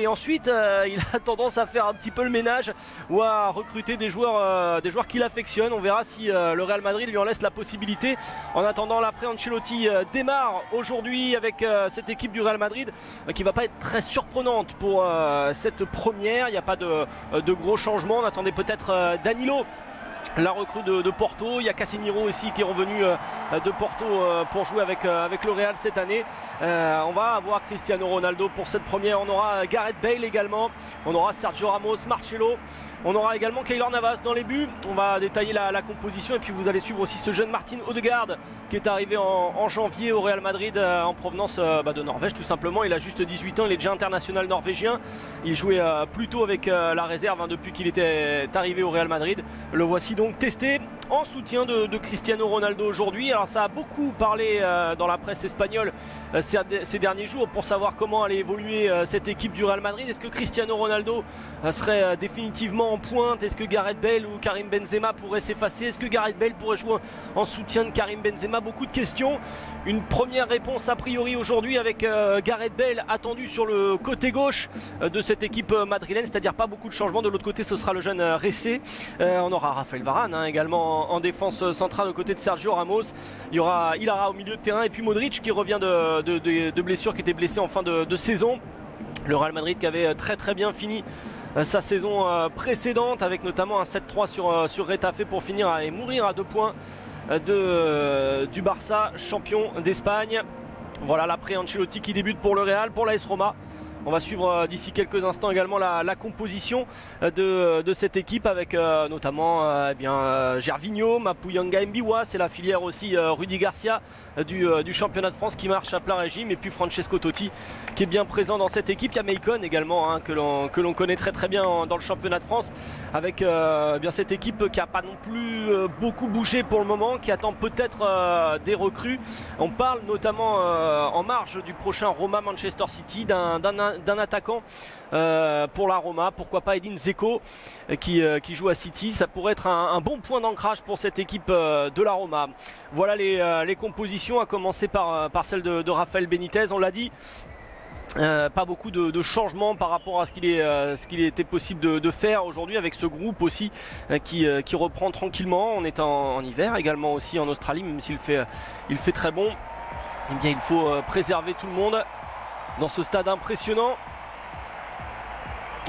Et ensuite, il a tendance à faire un petit peu le ménage ou à recruter des joueurs qu'il affectionne. On verra si le Real Madrid lui en laisse la possibilité. En attendant, l'après Ancelotti démarre aujourd'hui avec cette équipe du Real Madrid qui va pas être très surprenante pour cette première. Il n'y a pas de gros changements. On attendait peut-être Danilo, la recrue de Porto. Il y a Casemiro aussi qui est revenu de Porto pour jouer avec le Real cette année. On va avoir Cristiano Ronaldo pour cette première. On aura Gareth Bale également. On aura Sergio Ramos, Marcelo. On aura également Keylor Navas dans les buts. On va détailler la composition et puis vous allez suivre aussi ce jeune Martin Odegaard qui est arrivé en janvier au Real Madrid en provenance de Norvège tout simplement. Il a juste 18 ans, il est déjà international norvégien. Il jouait plutôt avec la réserve depuis qu'il était arrivé au Real Madrid. Le voici donc testé en soutien de Cristiano Ronaldo aujourd'hui. Alors ça a beaucoup parlé dans la presse espagnole ces derniers jours pour savoir comment allait évoluer cette équipe du Real Madrid. Est-ce que Cristiano Ronaldo serait définitivement en pointe? Est-ce que Gareth Bale ou Karim Benzema pourraient s'effacer? Est-ce que Gareth Bale pourrait jouer en soutien de Karim Benzema? Beaucoup de questions. Une première réponse a priori aujourd'hui avec Gareth Bale attendu sur le côté gauche de cette équipe madrilène, c'est-à-dire pas beaucoup de changements. De l'autre côté ce sera le jeune Ressé. On aura Raphaël Varane également en défense centrale aux côtés de Sergio Ramos. Il y aura Ilara au milieu de terrain et puis Modric qui revient de blessure, qui était blessé en fin de saison. Le Real Madrid qui avait très bien fini sa saison précédente avec notamment un 7-3 sur Retafe pour finir et mourir à 2 points du Barça, champion d'Espagne. Voilà l'après Ancelotti qui débute pour le Real, pour l'AS Roma. On va suivre d'ici quelques instants également la composition de cette équipe avec notamment Gervinho, Mapuyanga Mbiwa, c'est la filière aussi Rudy Garcia du championnat de France qui marche à plein régime, et puis Francesco Totti qui est bien présent dans cette équipe. Il y a Maicon également que l'on connaît très bien dans le championnat de France avec cette équipe qui n'a pas non plus beaucoup bougé pour le moment, qui attend peut-être des recrues. On parle notamment en marge du prochain Roma-Manchester City d'un attaquant pour la Roma, pourquoi pas Edin Dzeko qui joue à City. Ça pourrait être un bon point d'ancrage pour cette équipe de la Roma. Voilà les compositions, à commencer par celle de Rafael Benitez. On l'a dit, pas beaucoup de changements par rapport à ce qu'il était possible de faire aujourd'hui avec ce groupe aussi qui reprend tranquillement. On est en hiver également aussi en Australie, même s'il fait très bon. Eh bien, il faut préserver tout le monde dans ce stade impressionnant.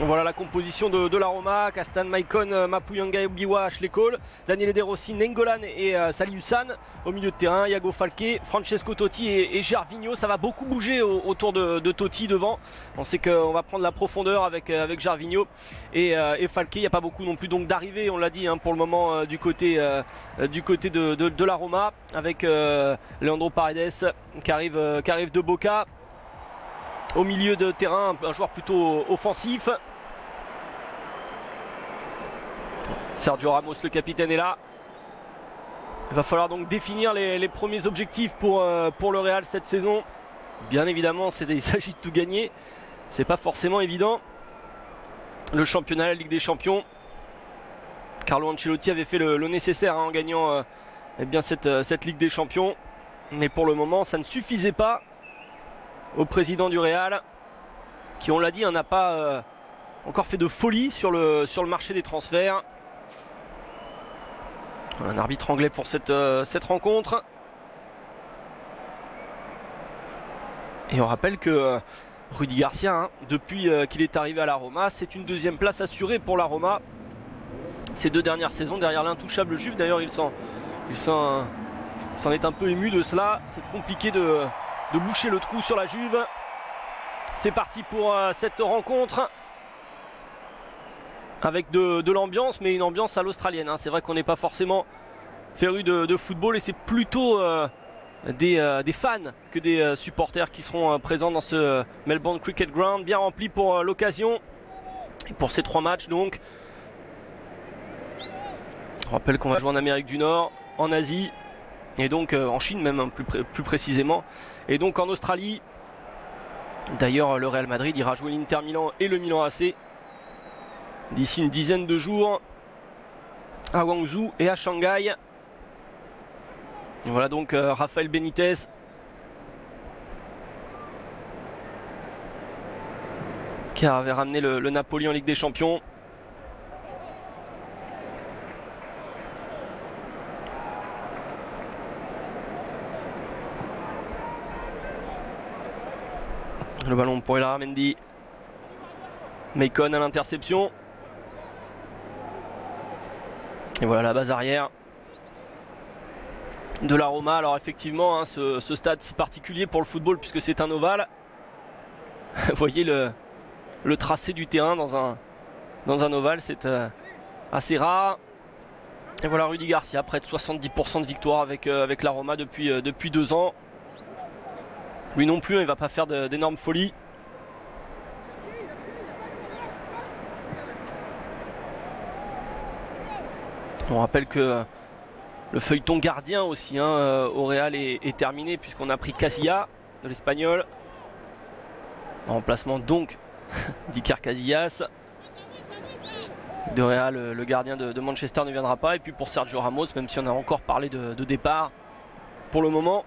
Voilà la composition de la Roma: Castan, Maicon, Mapuyanga, Mbiwa, Ashley Cole, Daniele De Rossi, Nengolan et Salih Hassan. Au milieu de terrain, Iago Falque, Francesco Totti et Gervinho. Ça va beaucoup bouger autour de Totti devant. On sait qu'on va prendre la profondeur avec Gervinho et Falque. Il n'y a pas beaucoup non plus donc d'arrivée, on l'a dit pour le moment du côté de la Roma, avec Leandro Paredes qui arrive de Boca. Au milieu de terrain, un joueur plutôt offensif. Sergio Ramos, le capitaine, est là. Il va falloir donc définir les premiers objectifs pour le Real cette saison. Bien évidemment, il s'agit de tout gagner. C'est pas forcément évident. Le championnat, la Ligue des Champions. Carlo Ancelotti avait fait le nécessaire en gagnant cette Ligue des Champions. Mais pour le moment, ça ne suffisait pas au président du Real, qui, on l'a dit, n'a pas encore fait de folie sur le marché des transferts. Un arbitre anglais pour cette rencontre. Et on rappelle que Rudy Garcia, depuis qu'il est arrivé à la Roma, c'est une 2e place assurée pour la Roma ces 2 dernières saisons, derrière l'intouchable Juve. D'ailleurs, il s'en est un peu ému de cela. C'est compliqué de boucher le trou sur la Juve. C'est parti pour cette rencontre avec de l'ambiance, mais une ambiance à l'australienne. C'est vrai qu'on n'est pas forcément féru de football et c'est plutôt des fans que des supporters qui seront présents dans ce Melbourne Cricket Ground, bien rempli pour l'occasion et pour ces 3 matchs. Donc, on rappelle qu'on va jouer en Amérique du Nord, en Asie et donc en Chine même, plus précisément, et donc en Australie. D'ailleurs, le Real Madrid ira jouer l'Inter Milan et le Milan AC d'ici une dizaine de jours à Guangzhou et à Shanghai. Voilà donc Rafael Benitez qui avait ramené le Napoli en Ligue des Champions. Le ballon pour Elara Mendy. Maicon à l'interception. Et voilà la base arrière de la Roma. Alors effectivement, hein, ce stade si particulier pour le football puisque c'est un ovale. Vous voyez le tracé du terrain dans un ovale, c'est assez rare. Et voilà Rudy Garcia, près de 70% de victoire avec la Roma depuis 2 ans. Lui non plus, il ne va pas faire d'énormes folies. On rappelle que le feuilleton gardien aussi au Real est terminé puisqu'on a pris Casillas de l'Espagnol. En remplacement donc d'Iker Casillas. De Real, le gardien de Manchester ne viendra pas. Et puis pour Sergio Ramos, même si on a encore parlé de départ, pour le moment,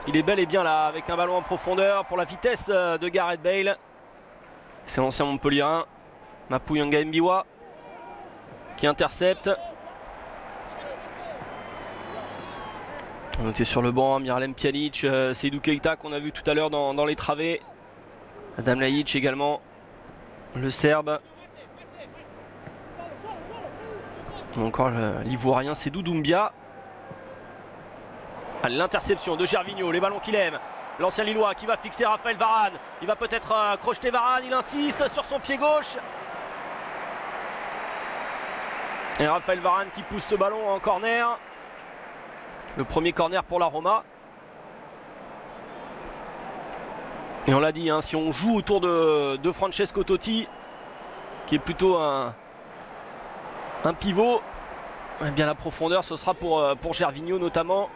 il est bel et bien là avec un ballon en profondeur pour la vitesse de Gareth Bale. C'est l'ancien Montpellierin, Mapuyanga Mbiwa, qui intercepte. On était sur le banc, Miralem Pjanic, Seydou Keita qu'on a vu tout à l'heure dans les travées. Adam Laic également, le Serbe. Encore l'Ivoirien Seydou Doumbia. L'interception de Gervinho, les ballons qu'il aime. L'ancien Lillois qui va fixer Raphaël Varane. Il va peut-être crocheter Varane, il insiste sur son pied gauche. Et Raphaël Varane qui pousse ce ballon en corner. Le premier corner pour la Roma. Et on l'a dit, si on joue autour de Francesco Totti, qui est plutôt un pivot, eh bien la profondeur ce sera pour Gervinho notamment.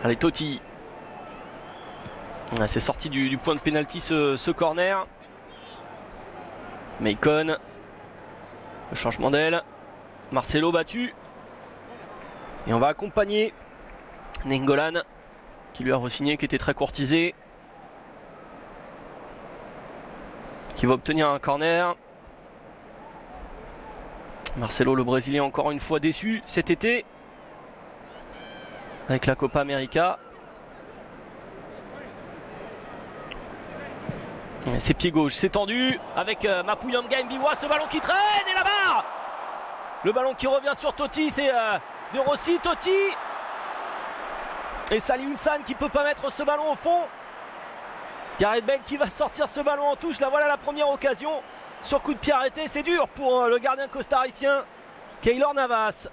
Allez, Totti. C'est sorti du point de pénalty ce corner. Maicon. Le changement d'aile. Marcelo battu. Et on va accompagner Nainggolan, qui lui a re-signé, qui était très courtisé. Qui va obtenir un corner. Marcelo, le Brésilien, encore une fois déçu cet été avec la Copa América. Ses pieds gauche, c'est tendu avec Mapuyanga Mbiwa, ce ballon qui traîne et la barre. Le ballon qui revient sur Totti, c'est De Rossi, Totti et Salih Ulsan qui peut pas mettre ce ballon au fond. Gareth Bale qui va sortir ce ballon en touche. Là voilà la première occasion sur coup de pied arrêté. C'est dur pour le gardien costaricien Keylor Navas.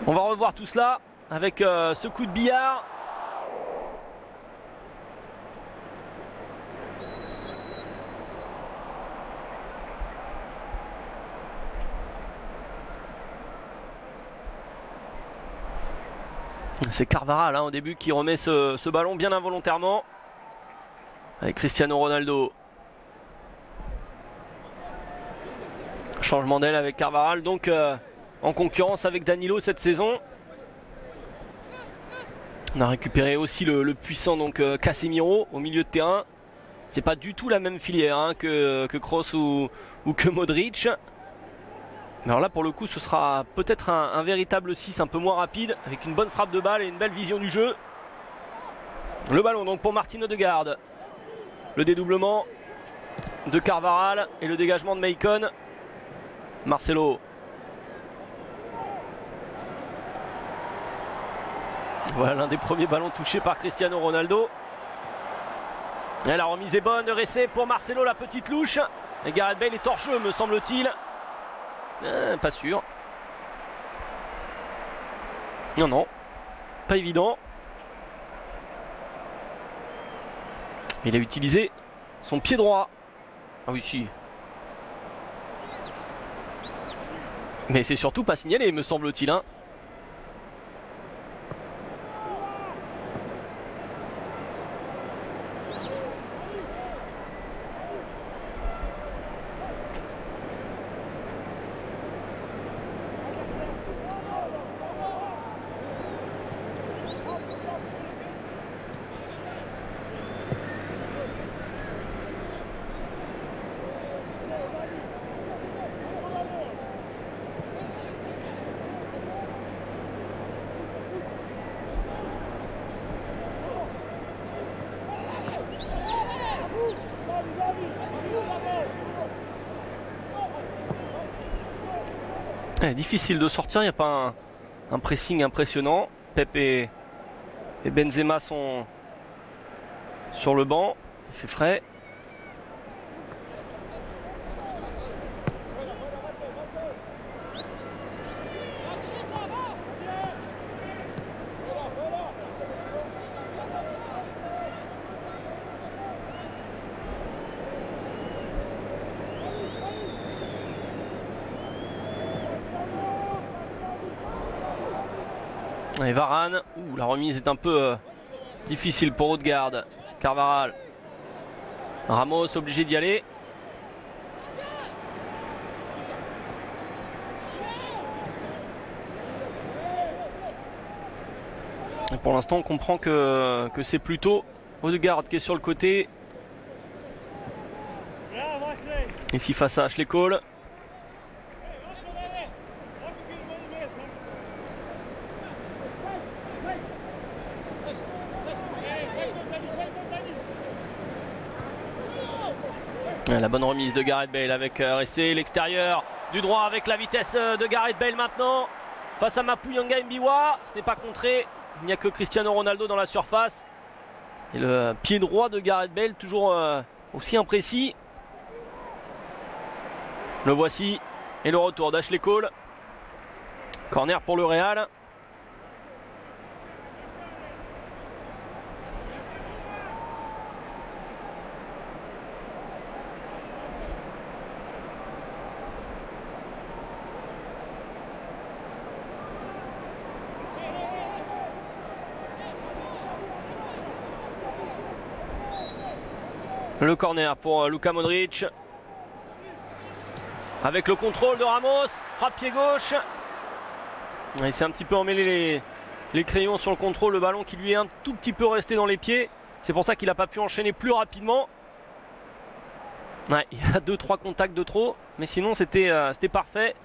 On va revoir tout cela avec ce coup de billard. C'est Carvajal au début qui remet ce ballon bien involontairement avec Cristiano Ronaldo. Changement d'aile avec Carvajal donc en concurrence avec Danilo cette saison. On a récupéré aussi le puissant donc Casemiro au milieu de terrain. C'est pas du tout la même filière que Kroos ou que Modric. Mais alors là pour le coup ce sera peut-être un véritable 6 un peu moins rapide avec une bonne frappe de balle et une belle vision du jeu. Le ballon donc pour Martin Odegaard. Le dédoublement de Carvajal et le dégagement de Maicon. Marcelo. Voilà l'un des premiers ballons touchés par Cristiano Ronaldo. Et la remise est bonne, Ressé pour Marcelo, la petite louche. Et Gareth Bale est hors jeu me semble-t-il. Pas sûr. Non, pas évident. Il a utilisé son pied droit. Ah oui, si. Mais c'est surtout pas signalé, me semble-t-il. Difficile de sortir, il n'y a pas un pressing impressionnant. Pep et Benzema sont sur le banc, il fait frais. Et Varane, la remise est un peu difficile pour Odegaard. Carvajal, Ramos obligé d'y aller. Et pour l'instant on comprend que c'est plutôt Odegaard qui est sur le côté. Ici face à Ashley Cole. La bonne remise de Gareth Bale avec Ressé, l'extérieur du droit avec la vitesse de Gareth Bale maintenant face à Mapuyanga Mbiwa. Ce n'est pas contré, il n'y a que Cristiano Ronaldo dans la surface. Et le pied droit de Gareth Bale toujours aussi imprécis. Le voici et le retour d'Ashley Cole. Corner pour le Real. Le corner pour Luka Modric. Avec le contrôle de Ramos. Frappe pied gauche. Il s'est un petit peu emmêlé les crayons sur le contrôle. Le ballon qui lui est un tout petit peu resté dans les pieds. C'est pour ça qu'il n'a pas pu enchaîner plus rapidement. Ouais, il y a 2-3 contacts de trop. Mais sinon c'était parfait.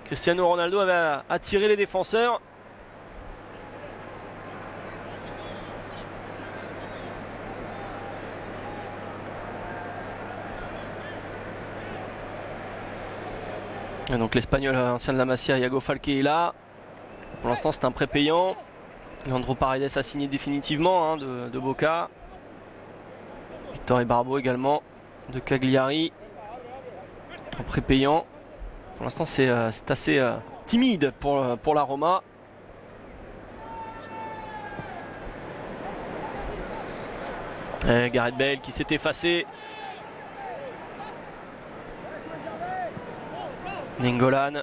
Cristiano Ronaldo avait attiré les défenseurs. Et donc l'Espagnol ancien de la Masia, Iago Falque est là. Pour l'instant c'est un prêt payant. Leandro Paredes a signé définitivement de Boca. Victor Barbo également de Cagliari. En prêt payant. Pour l'instant c'est assez timide pour la Roma. Et Gareth Bale qui s'est effacé. Nainggolan.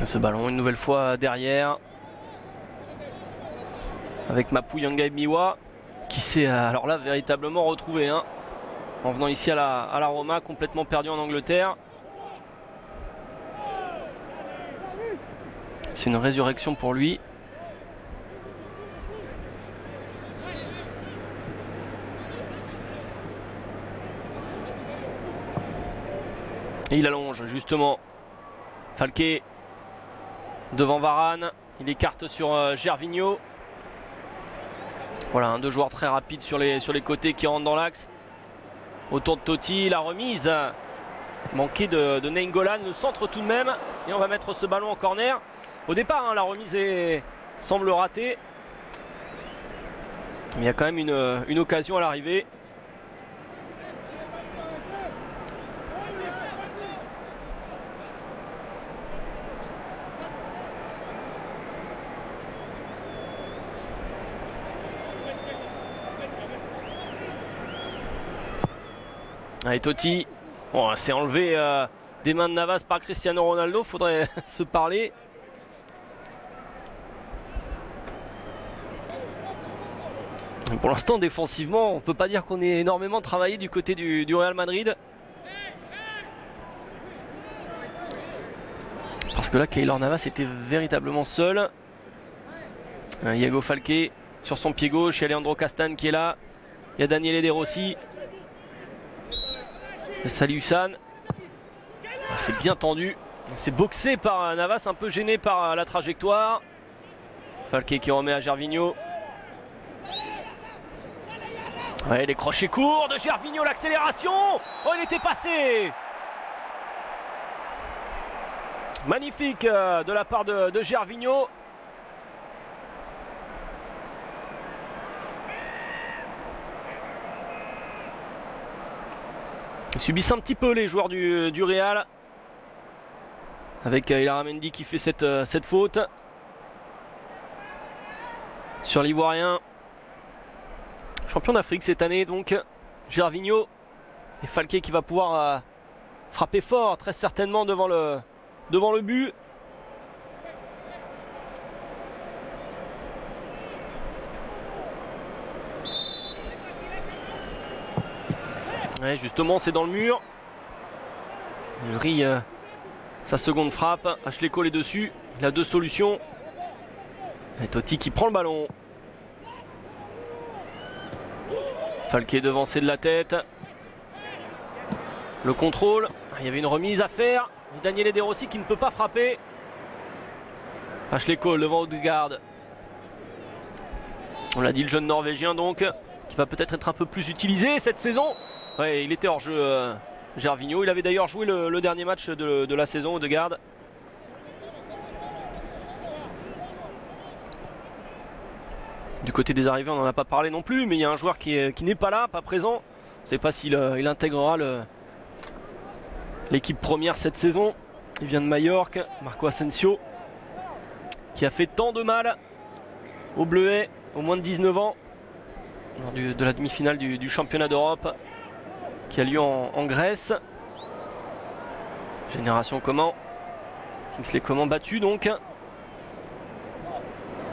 Ce ballon une nouvelle fois derrière avec Mapuyanga Mbiwa qui s'est alors là véritablement retrouvé en venant ici à la Roma, complètement perdu en Angleterre. C'est une résurrection pour lui. Et il allonge justement Falque devant Varane, il écarte sur Gervinho. Voilà, deux joueurs très rapides sur les côtés qui rentrent dans l'axe. Autour de Totti, la remise manquée de Nainggolan, le centre tout de même. Et on va mettre ce ballon en corner. Au départ, la remise semble ratée. Mais il y a quand même une occasion à l'arrivée. Allez, Totti, bon, c'est enlevé des mains de Navas par Cristiano Ronaldo, faudrait se parler. Pour l'instant, défensivement, on ne peut pas dire qu'on ait énormément travaillé du côté du Real Madrid. que là, Keylor Navas était véritablement seul. Iago Falqué sur son pied gauche. Il y a Leandro Castan qui est là. Il y a Daniele De Rossi. Salihusan. C'est bien tendu. C'est boxé par Navas, un peu gêné par la trajectoire. Falqué qui remet à Gervinho. Ouais, les crochets courts de Gervinho, l'accélération. Oh, il était passé. Magnifique de la part de Gervinho. Ils subissent un petit peu les joueurs du Real. Avec Ilharamendi qui fait cette faute. Sur l'Ivoirien. Champion d'Afrique cette année donc. Gervinho. Et Falqué qui va pouvoir frapper fort très certainement devant le but. Ouais, justement c'est dans le mur. Il grille sa seconde frappe. Ashley Cole est dessus. Il a deux solutions. Et Totti qui prend le ballon. Falqué devancé de la tête. Le contrôle. Il y avait une remise à faire. Et Daniele De Rossi qui ne peut pas frapper. Ashley Cole devant Odegaard. On l'a dit, le jeune Norvégien donc, qui va peut-être être un peu plus utilisé cette saison. Ouais, il était hors jeu Gervinho. Il avait d'ailleurs joué le dernier match de la saison, Odegaard. Du côté des arrivées, on n'en a pas parlé non plus, mais il y a un joueur qui n'est pas là, pas présent. On ne sait pas s'il il intégrera l'équipe première cette saison. Il vient de Majorque, Marco Asensio, qui a fait tant de mal aux Bleuets, au moins de 19 ans, lors de la demi-finale du championnat d'Europe, qui a lieu en Grèce. Génération Coman, Kingsley Coman battu donc.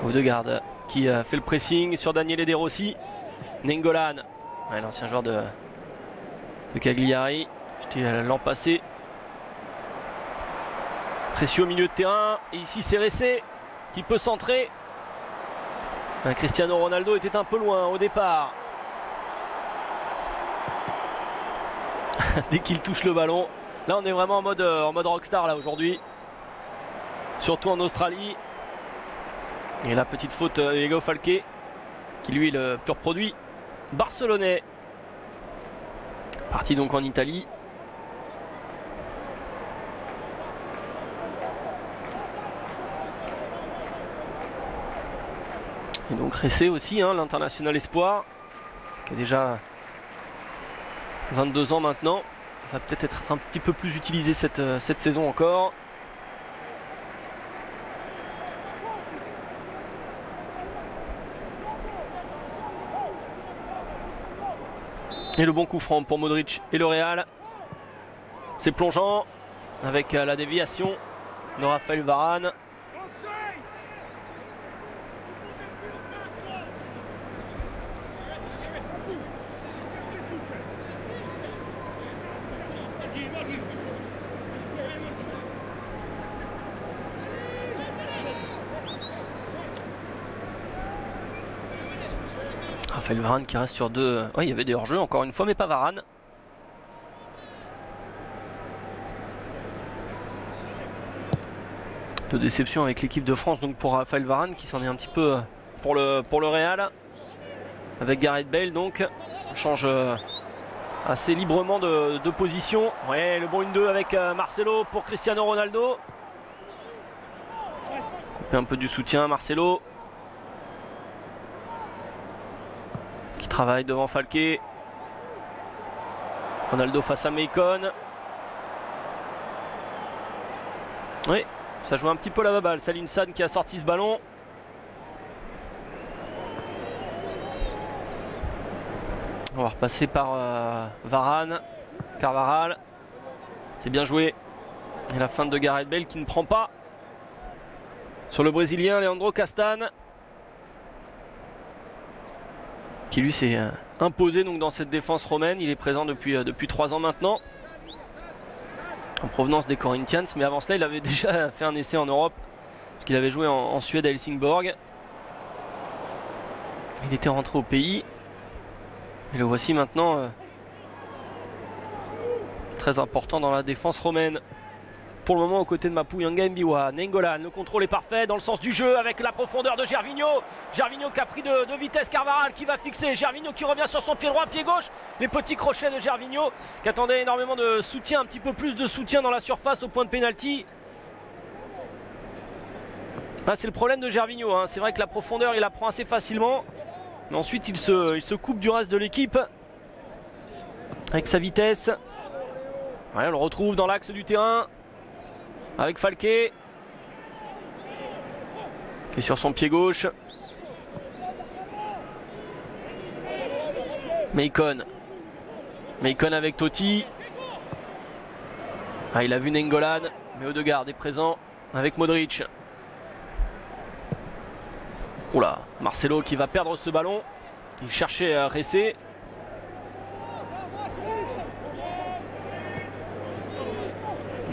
Odegaard qui fait le pressing sur Daniele De Rossi. Nengolan, ouais, l'ancien joueur de Cagliari, j'étais l'an passé. Précieux au milieu de terrain. Et ici c'est Ressé qui peut centrer. Cristiano Ronaldo était un peu loin au départ. Dès qu'il touche le ballon. Là on est vraiment en mode rockstar là aujourd'hui. Surtout en Australie. Et la petite faute Diego Falqué, qui lui est le pur produit barcelonais. Parti donc en Italie. Et donc Ressé aussi, hein, l'international espoir, qui a déjà 22 ans maintenant. Va peut-être être un petit peu plus utilisé cette saison encore. Et le bon coup franc pour Modric et le Real. C'est plongeant avec la déviation de Raphaël Varane. Raphaël Varane qui reste sur deux. Oui, il y avait des hors-jeux encore une fois, mais pas Varane. De déception avec l'équipe de France donc pour Raphaël Varane qui s'en est un petit peu pour le Real. Avec Gareth Bale donc. On change assez librement de position. Ouais, le bon 1-2 avec Marcelo pour Cristiano Ronaldo. Couper un peu du soutien, Marcelo. Qui travaille devant Falqué. Ronaldo face à Maicon. Oui, ça joue un petit peu la balle. Salihusan qui a sorti ce ballon. On va repasser par Varane. Carvajal. C'est bien joué. Et la fin de Gareth Bale qui ne prend pas. Sur le Brésilien Leandro Castan. Qui lui s'est imposé donc dans cette défense romaine. Il est présent depuis 3 ans maintenant. en provenance des Corinthians, mais avant cela il avait déjà fait un essai en Europe parce qu'il avait joué en Suède à Helsingborg. Il était rentré au pays et le voici maintenant très important dans la défense romaine. Pour le moment aux côtés de Mapuyanga Mbiwa. Nainggolan, le contrôle est parfait dans le sens du jeu avec la profondeur de Gervinho. Gervinho qui a pris de vitesse, Carvajal qui va fixer. Gervinho qui revient sur son pied droit, pied gauche. Les petits crochets de Gervinho qui attendait énormément de soutien, un petit peu plus de soutien dans la surface au point de pénalty. Ah, c'est le problème de Gervinho, hein. C'est vrai que la profondeur il la prend assez facilement. Mais ensuite il se coupe du reste de l'équipe avec sa vitesse. Ouais, on le retrouve dans l'axe du terrain avec Falqué qui est sur son pied gauche. Meikon avec Totti. Ah, il a vu Nainggolan, mais Odegaard est présent avec Modric. Oula, Marcelo qui va perdre ce ballon. Il cherchait Ressé.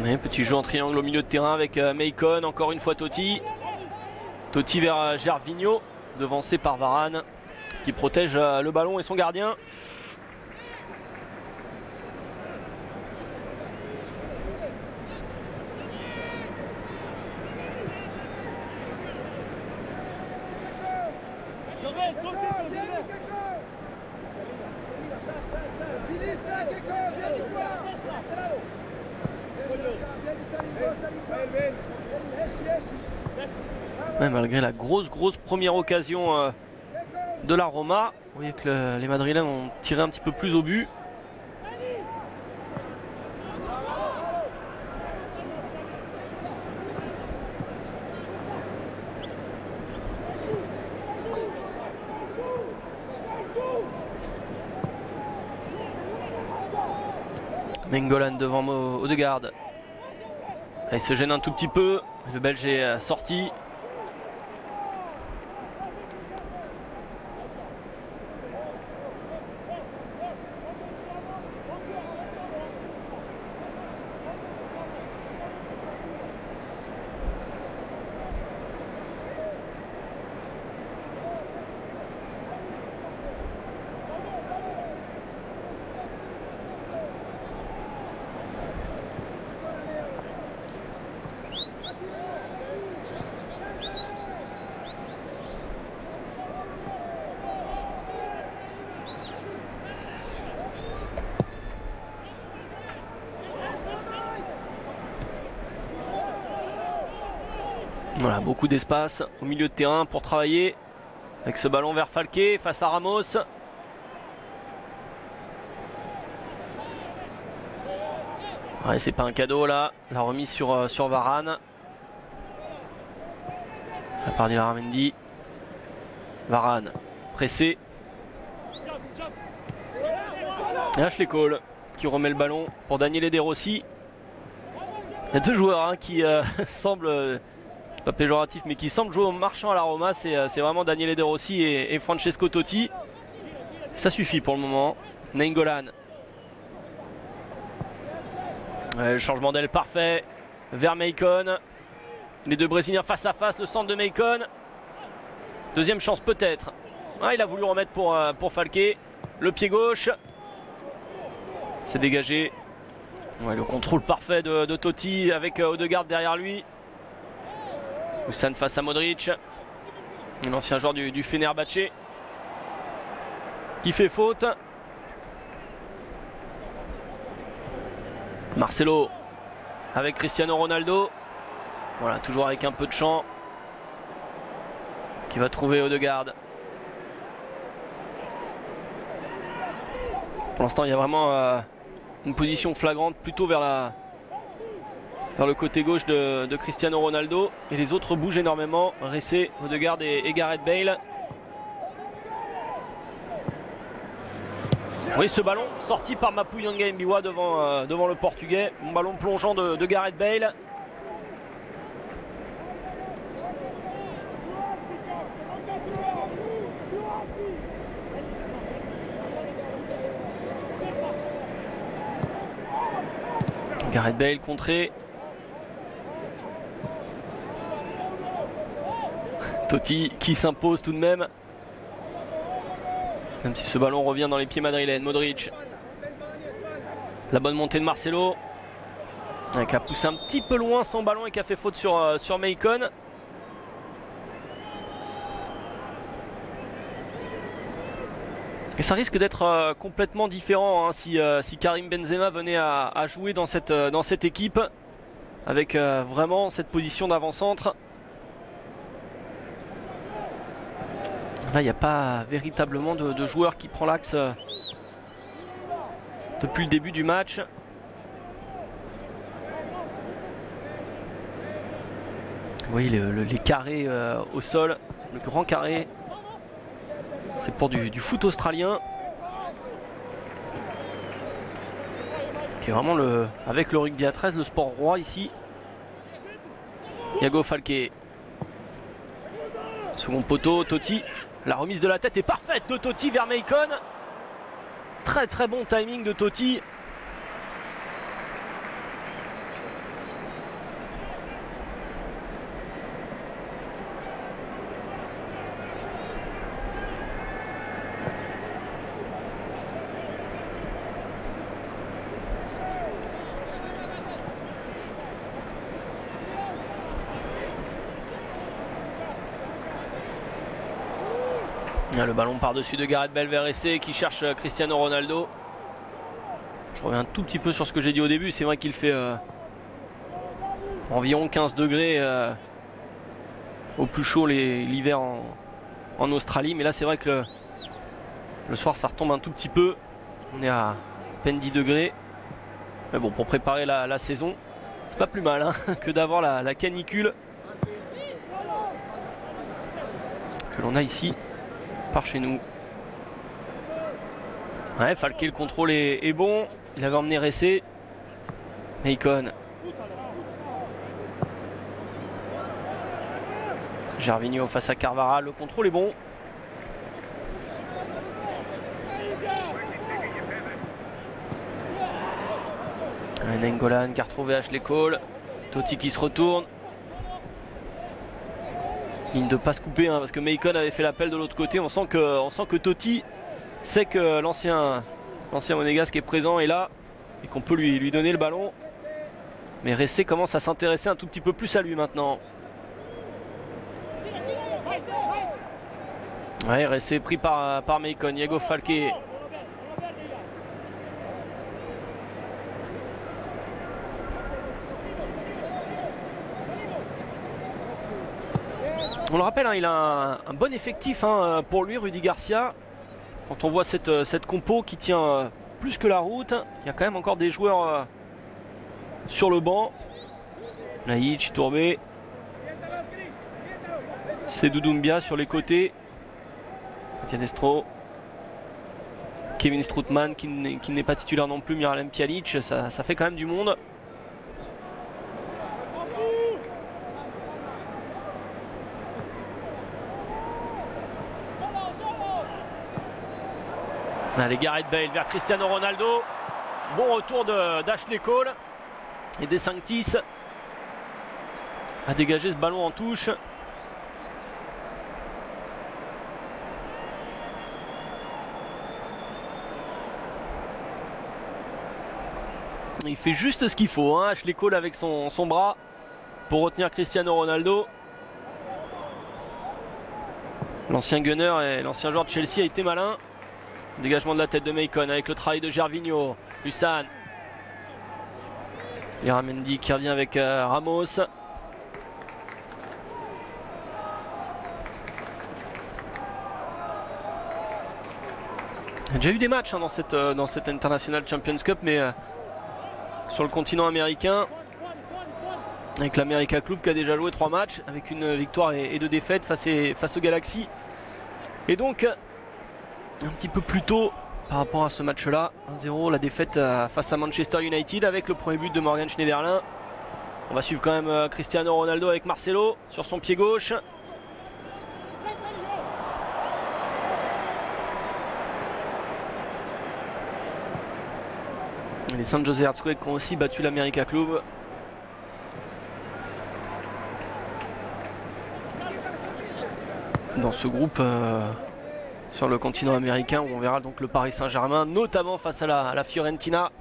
Et petit jeu en triangle au milieu de terrain avec Meikon, encore une fois Totti. Totti vers Gervinho, devancé par Varane, qui protège le ballon et son gardien. Ouais, malgré la grosse première occasion de la Roma, vous voyez que les Madrilènes ont tiré un petit peu plus au but. Nainggolan devant Odegaard. Il se gêne un tout petit peu. Le Belge est sorti. Voilà, beaucoup d'espace au milieu de terrain pour travailler avec ce ballon vers Falqué face à Ramos. Ouais, c'est pas un cadeau là, la remise sur Varane. La part de Laramendi. Varane pressé. Et Ashley Cole qui remet le ballon pour Daniele De Rossi. Il y a deux joueurs qui semblent, pas péjoratif, mais qui semblent jouer au marchand à la Roma. C'est vraiment Daniele De Rossi et Francesco Totti. Ça suffit pour le moment. Nainggolan. Le changement d'aile parfait vers Meikon. Les deux Brésiliens face à face, le centre de Meikon. Deuxième chance peut-être. Ah, il a voulu remettre pour Falqué. Le pied gauche. C'est dégagé. Ouais, le contrôle parfait de Totti avec Odegaard derrière lui. Ousmane face à Modric. L'ancien joueur du Fenerbahçe. Qui fait faute. Marcelo avec Cristiano Ronaldo. Voilà, toujours avec un peu de champ. Qui va trouver Odegaard. Pour l'instant, il y a vraiment une position flagrante plutôt vers le côté gauche de Cristiano Ronaldo. Et les autres bougent énormément. Ressé, Odegaard et Gareth Bale. Oui, ce ballon sorti par Mapuyanga Mbiwa devant le Portugais. Un ballon plongeant de Gareth Bale. Gareth Bale contré. Totti qui s'impose tout de même. Même si ce ballon revient dans les pieds madrilènes. Modric. La bonne montée de Marcelo. Qui a poussé un petit peu loin son ballon et qui a fait faute sur Maicon. Et ça risque d'être complètement différent hein, si Karim Benzema venait à jouer dans cette équipe. Avec vraiment cette position d'avant-centre. Là, il n'y a pas véritablement de joueur qui prend l'axe depuis le début du match. Vous voyez les carrés au sol, le grand carré. C'est pour du foot australien. Qui est vraiment avec le rugby à 13, le sport roi ici. Iago Falqué. Second poteau, Totti. La remise de la tête est parfaite de Totti vers Maicon. Très très bon timing de Totti. Le ballon par-dessus de Gareth Bale vers essai qui cherche Cristiano Ronaldo. Je reviens un tout petit peu sur ce que j'ai dit au début. C'est vrai qu'il fait environ 15 degrés au plus chaud l'hiver en Australie. Mais là c'est vrai que le soir ça retombe un tout petit peu. On est à peine 10 degrés. Mais bon, pour préparer la saison, c'est pas plus mal hein, que d'avoir la canicule que l'on a ici. Par chez nous. Ouais, Falqué, le contrôle est bon. Il avait emmené Ressé. Maicon. Gervinho face à Carvara. Le contrôle est bon. Nengolan qui a retrouvé Ashley Cole. Totti qui se retourne. Ligne de passe coupée hein, parce que Maicon avait fait l'appel de l'autre côté. On sent que Totti sait que l'ancien monégasque est présent et là et qu'on peut lui donner le ballon. Mais Ressé commence à s'intéresser un tout petit peu plus à lui maintenant. Ouais, Ressé pris par Maicon. Iago Falqué. On le rappelle, hein, il a un bon effectif hein, pour lui, Rudy Garcia. Quand on voit cette compo qui tient plus que la route, il y a quand même encore des joueurs sur le banc. Naïch, Tourbé. C'est Doumbia sur les côtés. Dianestro. Kevin Strootman qui n'est pas titulaire non plus. Miralem Pjanic, ça fait quand même du monde. Allez, Gareth Bale vers Cristiano Ronaldo. Bon retour d'Ashley Cole. Et De Sanctis a dégagé ce ballon en touche. Il fait juste ce qu'il faut, hein, Ashley Cole avec son bras pour retenir Cristiano Ronaldo. L'ancien gunner et l'ancien joueur de Chelsea a été malin. Dégagement de la tête de Maicon avec le travail de Gervinho. Hussan. Iramendi qui revient avec Ramos. Il y a déjà eu des matchs hein, dans cette International Champions Cup, mais sur le continent américain, avec l'America Club qui a déjà joué 3 matchs, avec une victoire et 2 défaites face au Galaxy. Et donc, un petit peu plus tôt par rapport à ce match-là, 1-0, la défaite face à Manchester United avec le premier but de Morgan Schneiderlin. On va suivre quand même Cristiano Ronaldo avec Marcelo sur son pied gauche. Les San Jose Earthquakes qui ont aussi battu l'America Club. Dans ce groupe sur le continent américain où on verra donc le Paris Saint-Germain, notamment face à la Fiorentina.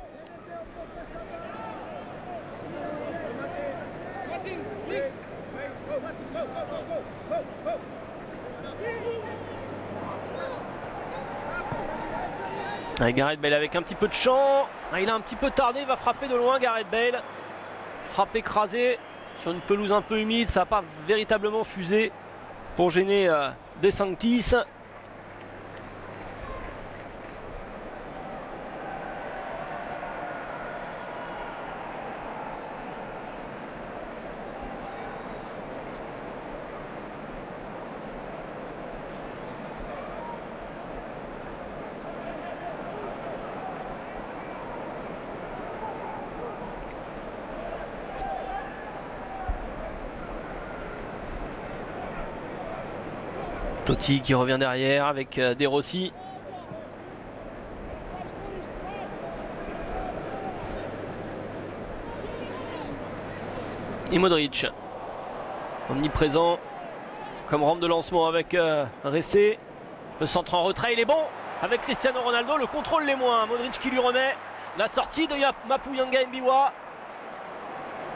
Avec Gareth Bale avec un petit peu de champ. Il a un petit peu tardé, il va frapper de loin Gareth Bale. Frappe écrasée sur une pelouse un peu humide, ça n'a pas véritablement fusé pour gêner De Sanctis. Totti qui revient derrière avec De Rossi. Et Modric. Omniprésent. Comme rampe de lancement avec Ressé. Le centre en retrait, il est bon. Avec Cristiano Ronaldo, le contrôle l'est moins. Modric qui lui remet. La sortie de Mapuyanga Mbiwa.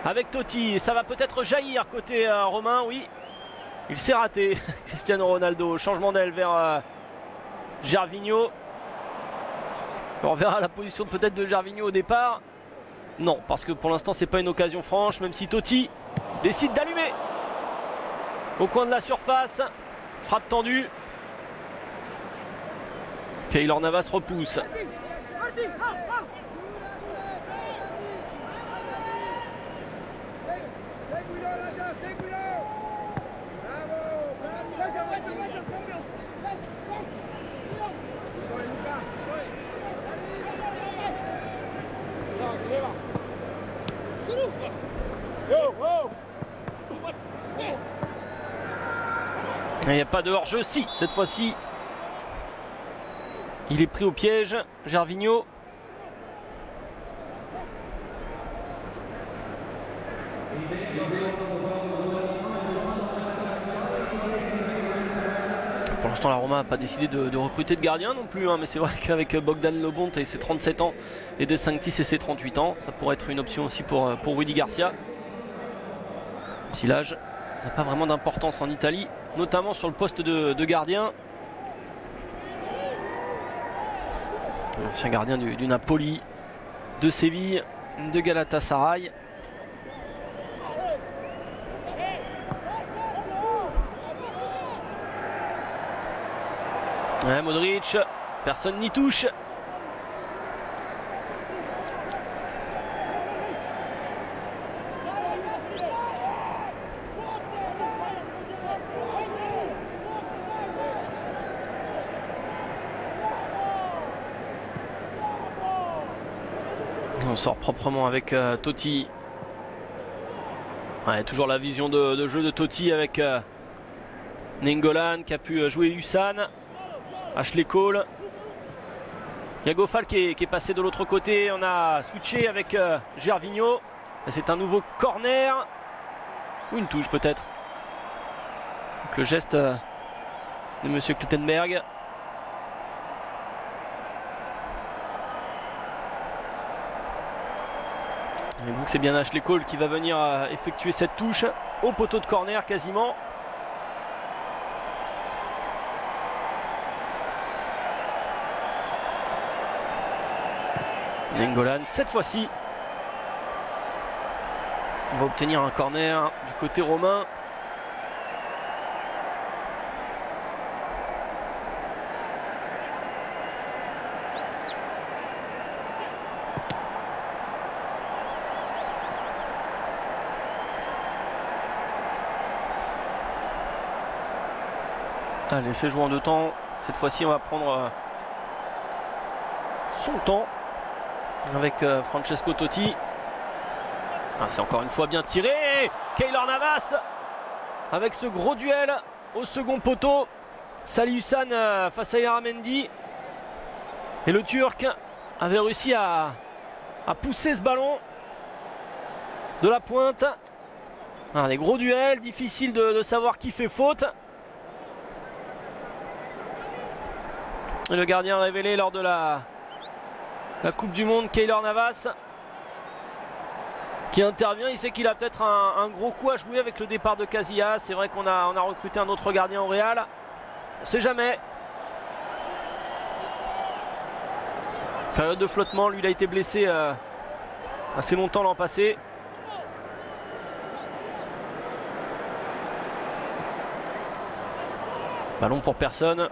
Avec Totti. Et ça va peut-être jaillir côté romain, oui. Il s'est raté, Cristiano Ronaldo. Changement d'aile vers Gervinho. On verra la position peut-être de Gervinho au départ. Non, parce que pour l'instant c'est pas une occasion franche, même si Totti décide d'allumer. Au coin de la surface, frappe tendue. Keylor Navas repousse. Il n'y a pas de hors-jeu, si, cette fois-ci. Il est pris au piège, Gervinho. Pour l'instant, la Roma n'a pas décidé de recruter de gardien non plus, mais c'est vrai qu'avec Bogdan Lobont et ses 37 ans et De Sanctis et ses 38 ans, ça pourrait être une option aussi pour Rudy Garcia. Si l'âge n'a pas vraiment d'importance en Italie, notamment sur le poste de gardien. Ancien gardien du Napoli, de Séville, de Galatasaray. Ouais, Modric, personne n'y touche. On sort proprement avec Totti. Ouais, toujours la vision de jeu de Totti avec Nainggolan qui a pu jouer Hussan. Ashley Cole. Iago Fall qui est passé de l'autre côté. On a switché avec Gervinho. C'est un nouveau corner. Ou une touche peut-être. Le geste de Monsieur Kluttenberg. Et donc c'est bien Ashley Cole qui va venir effectuer cette touche au poteau de corner quasiment. Nainggolan, cette fois-ci, on va obtenir un corner du côté romain. Allez, c'est joué en deux temps. Cette fois-ci, on va prendre son temps avec Francesco Totti. C'est encore une fois bien tiré. Keylor Navas avec ce gros duel au second poteau. Salih Hussan face à Ilharamendi. Et le Turc avait réussi à à pousser ce ballon de la pointe. Des gros duels, difficile de savoir qui fait faute. Et le gardien révélé lors de la Coupe du Monde, Keylor Navas, qui intervient. Il sait qu'il a peut-être un gros coup à jouer avec le départ de Casillas. C'est vrai qu'on a recruté un autre gardien au Real. On ne sait jamais. Période de flottement, lui il a été blessé assez longtemps l'an passé. Ballon pour personne.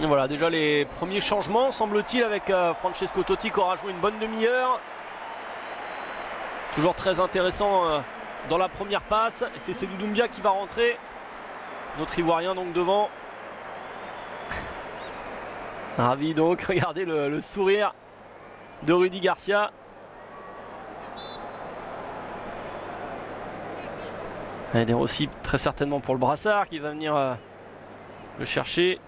Et voilà déjà les premiers changements semble-t-il avec Francesco Totti qui aura joué une bonne demi-heure. Toujours très intéressant dans la première passe. Et c'est Seydou Doumbia qui va rentrer. Notre Ivoirien donc devant. Ravi donc, regardez le sourire de Rudy Garcia. Et des aussi très certainement pour le brassard qui va venir le chercher.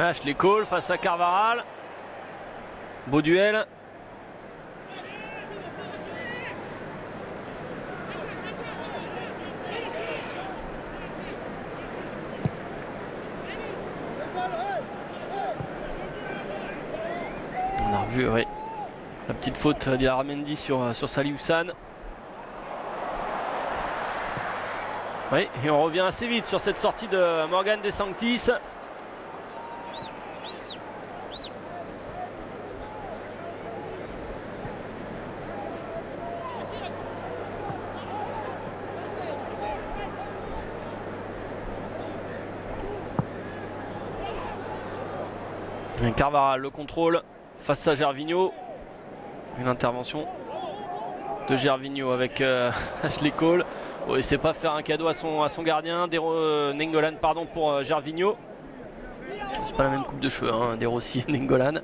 Ashley Cole face à Carvajal. Beau duel. On a revu la petite faute d'Aramendi sur Salih Hussan. Oui, et on revient assez vite sur cette sortie de Morgan De Sanctis. Carvajal le contrôle face à Gervinho. Une intervention de Gervinho avec Ashley Cole. Oh, il ne sait pas faire un cadeau à son gardien. Nainggolan pardon pour Gervinho. C'est pas la même coupe de cheveux, hein, De Rossi et Nainggolan.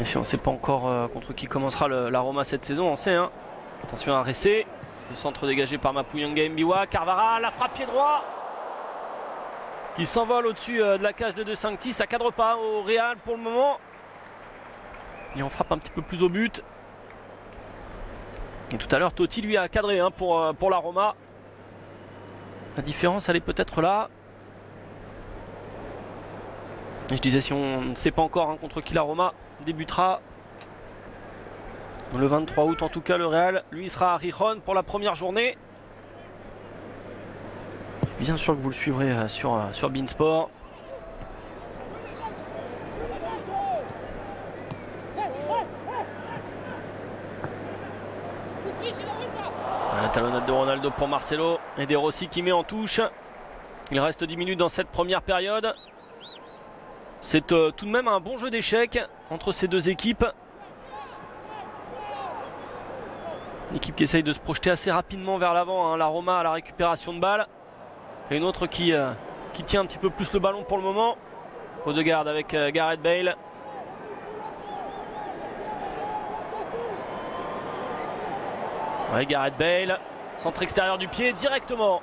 Et si on ne sait pas encore contre qui commencera la Roma cette saison, on sait. Hein. Attention à Ressé. Le centre dégagé par Mapuyanga Mbiwa. Carvajal, la frappe pied droit. Qui s'envole au-dessus de la cage de De Sanctis. Ça cadre pas au Real pour le moment. Et on frappe un petit peu plus au but. Et tout à l'heure, Totti lui a cadré hein, pour la Roma. La différence, elle est peut-être là. Et je disais, si on ne sait pas encore hein, contre qui la Roma débutera le 23 août, en tout cas le Real, lui sera à Rijon pour la première journée. Bien sûr que vous le suivrez sur Beansport. La talonnade de Ronaldo pour Marcelo et De Rossi qui met en touche. Il reste 10 minutes dans cette première période. C'est tout de même un bon jeu d'échecs entre ces deux équipes. Une équipe qui essaye de se projeter assez rapidement vers l'avant, hein, la Roma à la récupération de balle. Et une autre qui tient un petit peu plus le ballon pour le moment. Odegaard avec Gareth Bale. Ouais, Gareth Bale, centre extérieur du pied directement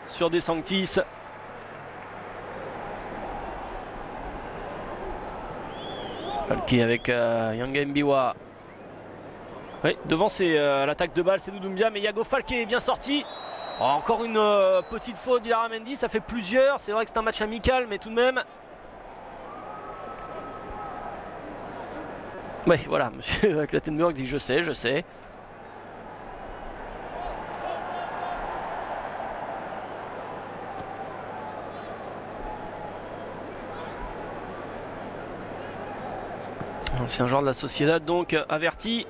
sur De Sanctis. Falqué avec Yanga Mbiwa. Oui, devant c'est l'attaque de balle, c'est Doumbia, mais Yago Falqué est bien sorti. Oh, encore une petite faute d'Illaramendi, ça fait plusieurs. C'est vrai que c'est un match amical, mais tout de même. Oui, voilà, monsieur Clattenburg dit je sais, je sais. Ancien joueur de la Sociedad donc averti.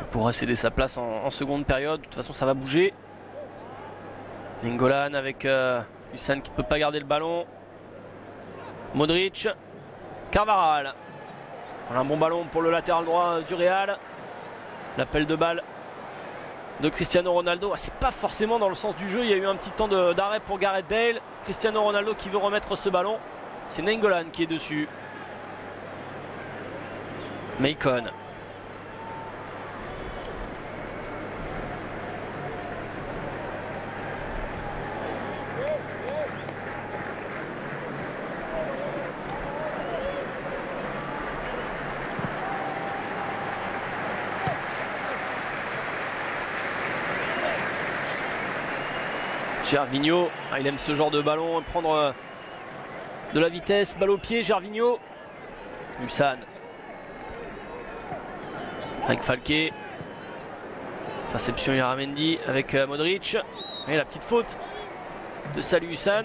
Il pourrait céder sa place en seconde période. De toute façon ça va bouger. Nainggolan avec Hussein qui ne peut pas garder le ballon. Modric. Carvajal. Voilà un bon ballon pour le latéral droit du Real. L'appel de balle de Cristiano Ronaldo. Ah, c'est pas forcément dans le sens du jeu. Il y a eu un petit temps d'arrêt pour Gareth Bale. Cristiano Ronaldo qui veut remettre ce ballon. C'est Nainggolan qui est dessus. Maicon. Gervinho, il aime ce genre de ballon, prendre de la vitesse, balle au pied, Gervinho. Hussein. Avec Falqué. Interception Illaramendi avec Modric. Et la petite faute de Salih Hussein.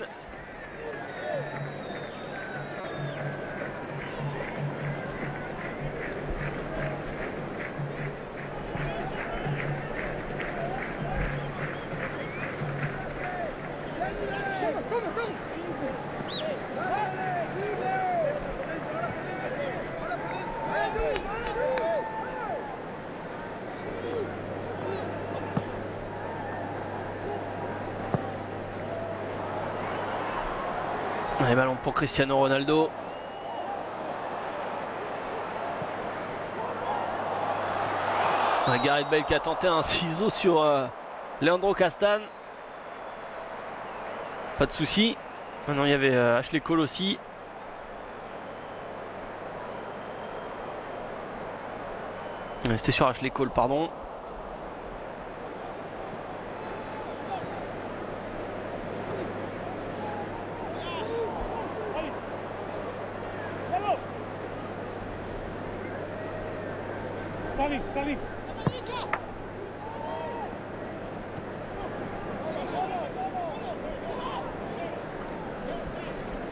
Allez, ballon pour Cristiano Ronaldo. Gareth Bale qui a tenté un ciseau sur Leandro Castan. Pas de souci. Maintenant il y avait Ashley Cole aussi. C'était sur Ashley Cole, pardon.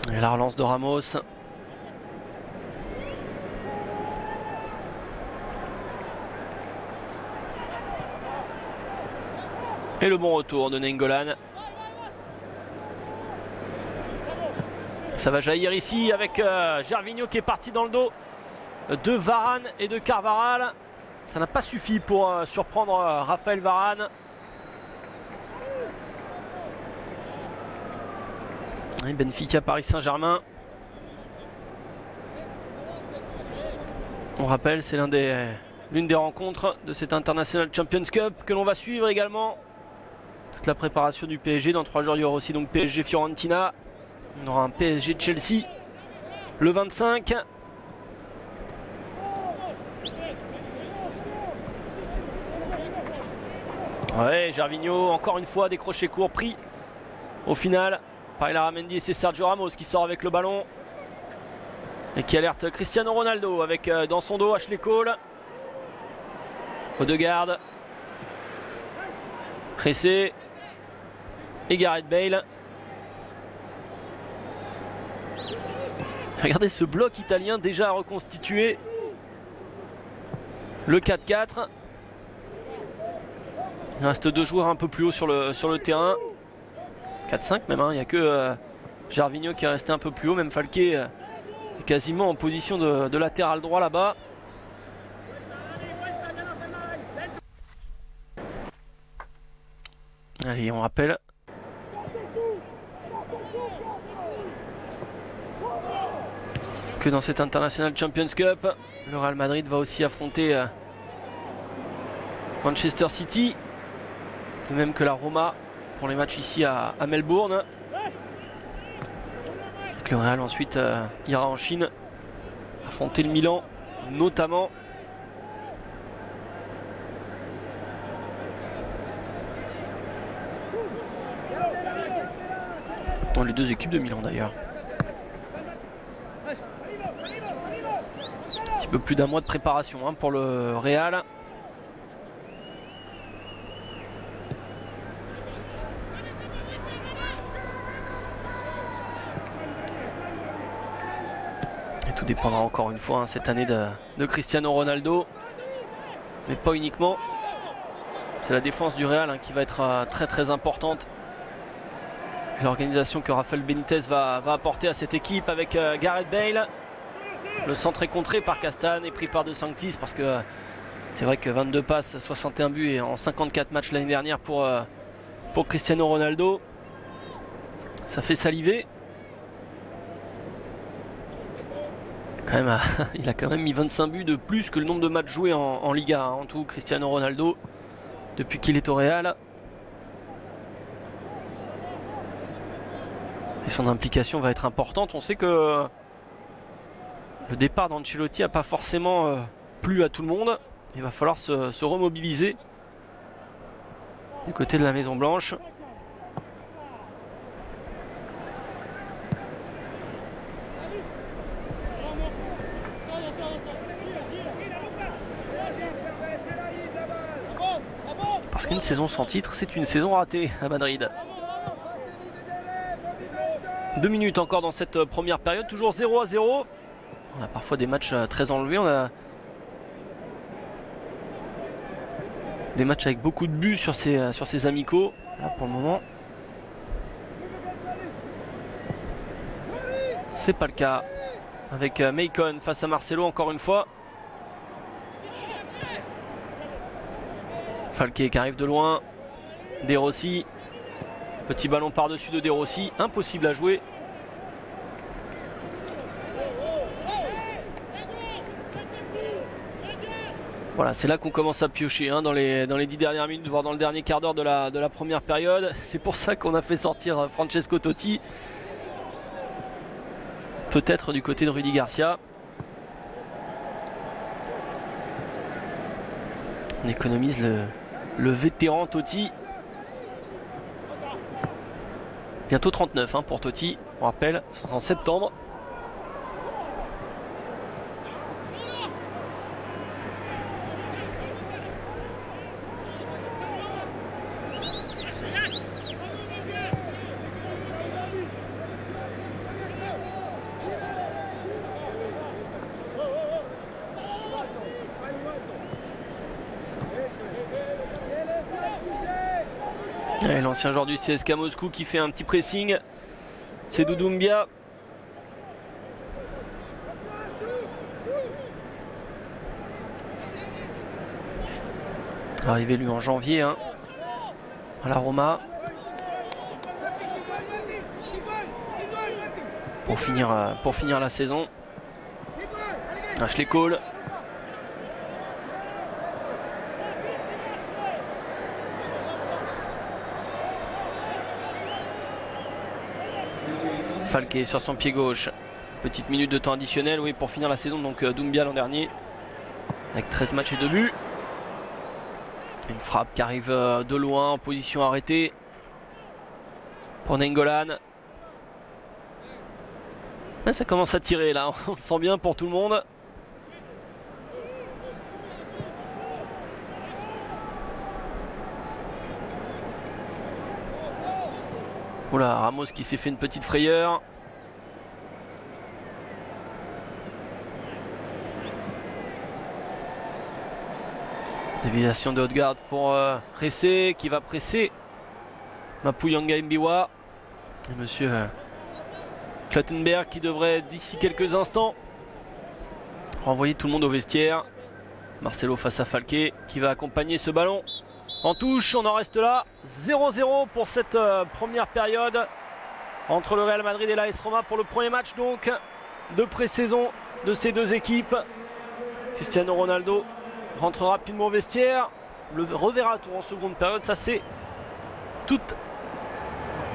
Et la relance de Ramos. Et le bon retour de Nainggolan. Ça va jaillir ici avec Gervinho qui est parti dans le dos de Varane et de Carvajal. Ça n'a pas suffi pour surprendre Raphaël Varane. Et Benfica Paris Saint-Germain. On rappelle, c'est l'une des rencontres de cette International Champions Cup que l'on va suivre également. Toute la préparation du PSG. Dans 3 jours, il y aura aussi donc PSG Fiorentina. On aura un PSG Chelsea le 25. Ouais, Gervinho, encore une fois, décroché court, pris au final par Illaramendi, et c'est Sergio Ramos qui sort avec le ballon et qui alerte Cristiano Ronaldo avec dans son dos Ashley Cole. Odegaard, pressé, et Gareth Bale. Regardez ce bloc italien déjà reconstitué. Le 4-4. Il reste 2 joueurs un peu plus haut sur le terrain. 4-5 même, hein. Il n'y a que Gervinho qui est resté un peu plus haut. Même Falqué est quasiment en position de latéral droit là-bas. Allez, on rappelle. Que dans cette International Champions Cup, le Real Madrid va aussi affronter Manchester City. De même que la Roma pour les matchs ici à Melbourne. Et le Real ensuite ira en Chine affronter le Milan notamment. Les deux équipes de Milan d'ailleurs. Un petit peu plus d'un mois de préparation pour le Real. Et tout dépendra encore une fois cette année de Cristiano Ronaldo. Mais pas uniquement. C'est la défense du Real qui va être très très importante. L'organisation que Rafael Benitez va apporter à cette équipe avec Gareth Bale. Le centre est contré par Castan et pris par De Sanctis parce que c'est vrai que 22 passes, 61 buts et en 54 matchs l'année dernière pour Cristiano Ronaldo. Ça fait saliver. Il a quand même mis 25 buts de plus que le nombre de matchs joués en Liga en tout, Cristiano Ronaldo, depuis qu'il est au Real. Et son implication va être importante. On sait que le départ d'Ancelotti n'a pas forcément plu à tout le monde. Il va falloir se remobiliser du côté de la Maison Blanche. Parce qu'une saison sans titre, c'est une saison ratée à Madrid. 2 minutes encore dans cette première période, toujours 0-0. On a parfois des matchs très enlevés, on a des matchs avec beaucoup de buts sur ces amicaux. Là pour le moment, c'est pas le cas avec Maicon face à Marcelo encore une fois. Falqué qui arrive de loin. De Rossi. Petit ballon par-dessus de Rossi. Impossible à jouer. Voilà, c'est là qu'on commence à piocher dans les 10 dernières minutes, voire dans le dernier quart d'heure de la première période. C'est pour ça qu'on a fait sortir Francesco Totti. Peut-être du côté de Rudy Garcia. On économise le vétéran Totti. Bientôt 39 pour Totti, on rappelle, en septembre. L'ancien joueur du CSKA Moscou qui fait un petit pressing, c'est Doumbia. Arrivé lui en janvier à la Roma. Pour finir la saison. Ashley Cole. Falqué sur son pied gauche. Petite minute de temps additionnel, oui, pour finir la saison. Donc Doumbia l'an dernier, avec 13 matchs et 2 buts. Une frappe qui arrive de loin, en position arrêtée pour Nainggolan. Ça commence à tirer là, on le sent bien pour tout le monde. Oula, Ramos qui s'est fait une petite frayeur. Déviation de haute garde pour Ressé qui va presser Mapuyanga Mbiwa. Et monsieur Plattenberg qui devrait d'ici quelques instants renvoyer tout le monde au vestiaire. Marcelo face à Falqué qui va accompagner ce ballon. En touche, on en reste là, 0-0 pour cette première période entre le Real Madrid et l'AS Roma pour le premier match donc de pré-saison de ces deux équipes. Cristiano Ronaldo rentre rapidement au vestiaire, le reverra-t-on en seconde période? Ça c'est toutes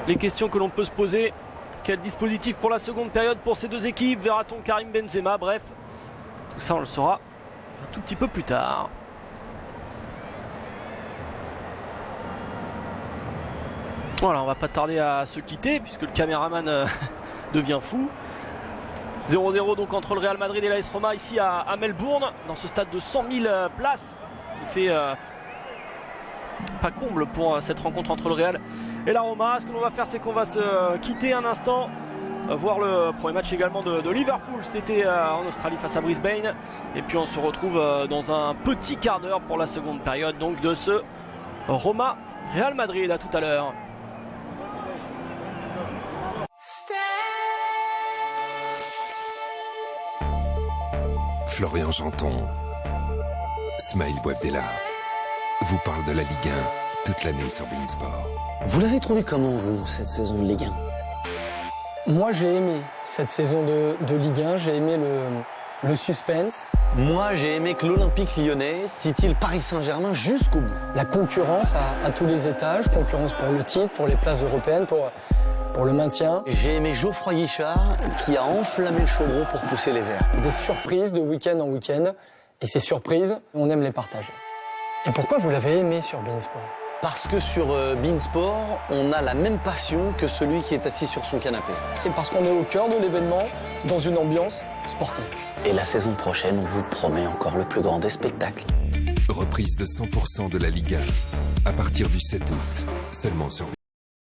les questions que l'on peut se poser. Quel dispositif pour la seconde période pour ces deux équipes? Verra-t-on Karim Benzema? Bref, tout ça on le saura un tout petit peu plus tard. Voilà, on va pas tarder à se quitter puisque le caméraman devient fou. 0-0 donc entre le Real Madrid et l'AS Roma ici à Melbourne, dans ce stade de 100 000 places qui fait pas comble pour cette rencontre entre le Real et la Roma. Ce que l'on va faire, c'est qu'on va se quitter un instant, voir le premier match également de Liverpool cet été en Australie face à Brisbane, et puis on se retrouve dans un petit quart d'heure pour la seconde période donc de ce Roma Real Madrid. À tout à l'heure. Florian Janton, Smaïl Bouabdella vous parle de la Ligue 1 toute l'année sur beIN Sport. Vous l'avez trouvé comment, vous, cette saison de Ligue 1? Moi, j'ai aimé cette saison de Ligue 1, j'ai aimé le suspense. Moi, j'ai aimé que l'Olympique lyonnais titille le Paris Saint-Germain jusqu'au bout. La concurrence à tous les étages, concurrence pour le titre, pour les places européennes, pour le maintien. J'ai aimé Geoffroy Guichard qui a enflammé le chaudron pour pousser les Verts. Des surprises de week-end en week-end, et ces surprises, on aime les partager. Et pourquoi vous l'avez aimé sur beIN Sport? Parce que sur beIN Sport, on a la même passion que celui qui est assis sur son canapé. C'est parce qu'on est au cœur de l'événement, dans une ambiance sportive. Et la saison prochaine, on vous promet encore le plus grand des spectacles. Reprise de 100% de la Ligue 1 à partir du 7 août, seulement sur